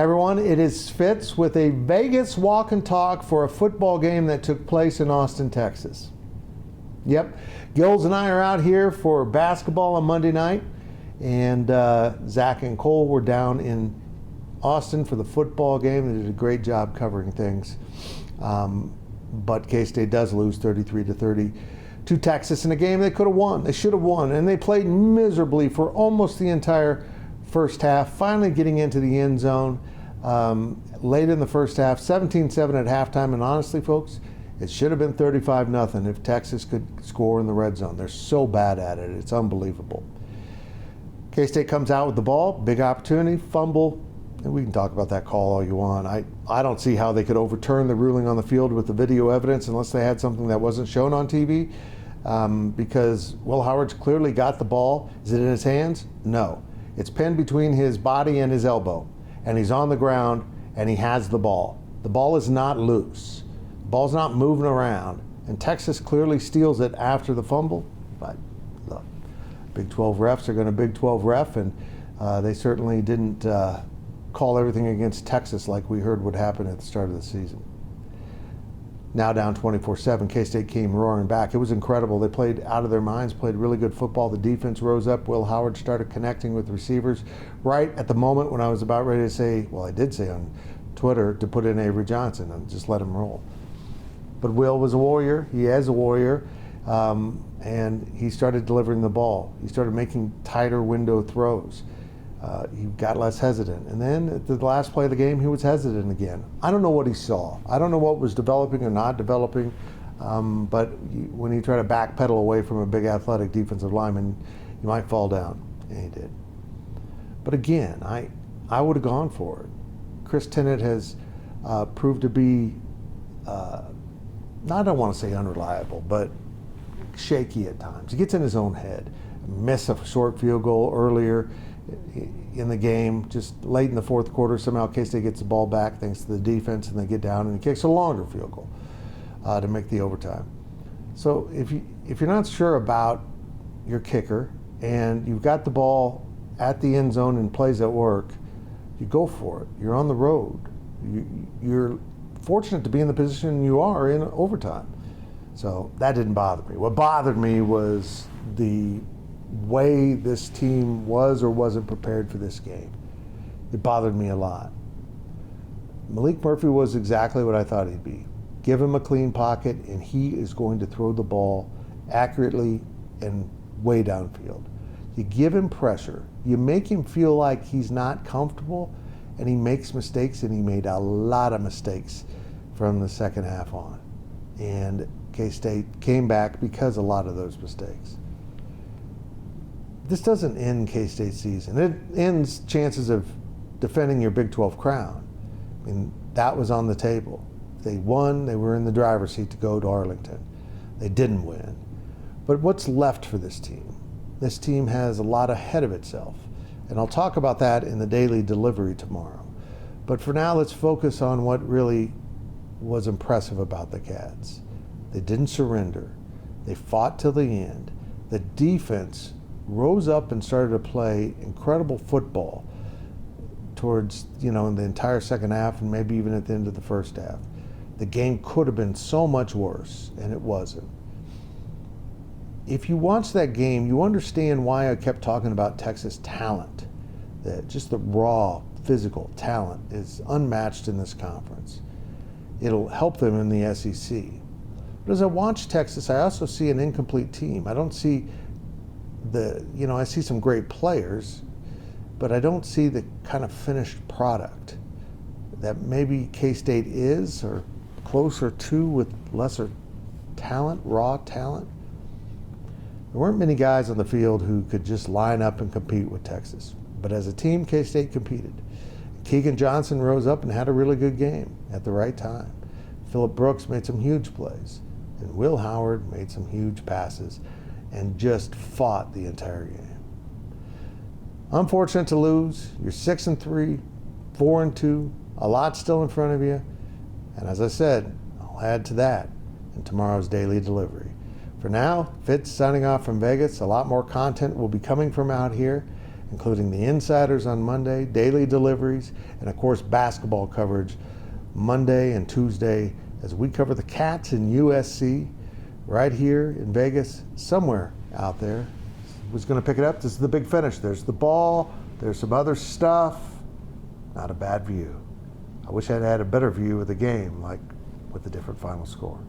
Hey everyone, it is Fitz with a Vegas walk and talk for a football game that took place in Austin, Texas. Yep, Gills and I are out here for basketball on Monday night, and Zach and Cole were down in Austin for the football game. They did a great job covering things, but K-State does lose 33-30 to Texas in a game they could have won. They should have won, and they played miserably for almost the entire first half, finally getting into the end zone late in the first half, 17-7 at halftime, and honestly, folks, it should have been 35-0 if Texas could score in the red zone. They're so bad at it. It's unbelievable. K-State comes out with the ball, big opportunity, fumble, and we can talk about that call all you want. I don't see how they could overturn the ruling on the field with the video evidence unless they had something that wasn't shown on TV, because Will Howard's clearly got the ball. Is it in his hands? No. It's pinned between his body and his elbow, and he's on the ground, and he has the ball. The ball is not loose. The ball's not moving around, and Texas clearly steals it after the fumble. But look, Big 12 refs are going to Big 12 ref, and they certainly didn't call everything against Texas like we heard would happen at the start of the season. Now down 24-7, K-State came roaring back. It was incredible. They played out of their minds, played really good football. The defense rose up. Will Howard started connecting with receivers right at the moment when I was about ready to say, well, I did say on Twitter to put in Avery Johnson and just let him roll. But Will was a warrior. He is a warrior. And he started delivering the ball. He started making tighter window throws. He got less hesitant. And then at the last play of the game, he was hesitant again. I don't know what he saw. I don't know what was developing or not developing, but when you try to backpedal away from a big athletic defensive lineman, you might fall down, and he did. But again, I would have gone for it. Chris Tennant has proved to be, I don't want to say unreliable, but shaky at times. He gets in his own head. Miss a short field goal earlier in the game, just late in the fourth quarter. Somehow K-State gets the ball back thanks to the defense, and they get down and he kicks a longer field goal to make the overtime. So if you're not sure about your kicker and you've got the ball at the end zone and plays at work, you go for it. You're on the road. You're fortunate to be in the position you are in overtime. So that didn't bother me. What bothered me was the way this team was or wasn't prepared for this game. It bothered me a lot. Malik Murphy was exactly what I thought he'd be. Give him a clean pocket and he is going to throw the ball accurately and way downfield. You give him pressure. You make him feel like he's not comfortable, and he makes mistakes, and he made a lot of mistakes from the second half on. And K-State came back because of a lot of those mistakes. This doesn't end K-State's season. It ends chances of defending your Big 12 crown. I mean, that was on the table. If they won, they were in the driver's seat to go to Arlington. They didn't win. But what's left for this team? This team has a lot ahead of itself. And I'll talk about that in the daily delivery tomorrow. But for now, let's focus on what really was impressive about the Cats. They didn't surrender. They fought till the end. The defense rose up and started to play incredible football towards, in the entire second half and maybe even at the end of the first half. The game could have been so much worse, and it wasn't. If you watch that game, you understand why I kept talking about Texas talent. That just the raw physical talent is unmatched in this conference. It'll help them in the SEC. But as I watch Texas, I also see an incomplete team. I don't see I see some great players, but I don't see the kind of finished product that maybe K-State is or closer to with lesser talent, raw talent. There weren't many guys on the field who could just line up and compete with Texas. But as a team, K-State competed. Keegan Johnson rose up and had a really good game at the right time. Phillip Brooks made some huge plays. And Will Howard made some huge passes and just fought the entire game. Unfortunate to lose. You're 6-3, 4-2. A lot still in front of you. And as I said, I'll add to that in tomorrow's daily delivery. For now, Fitz signing off from Vegas. A lot more content will be coming from out here. including the Insiders on Monday, daily deliveries, and of course basketball coverage Monday and Tuesday as we cover the Cats in USC right here in Vegas, somewhere out there. Who's going to pick it up? This is the big finish. There's the ball. There's some other stuff. Not a bad view. I wish I'd had a better view of the game, like with a different final score.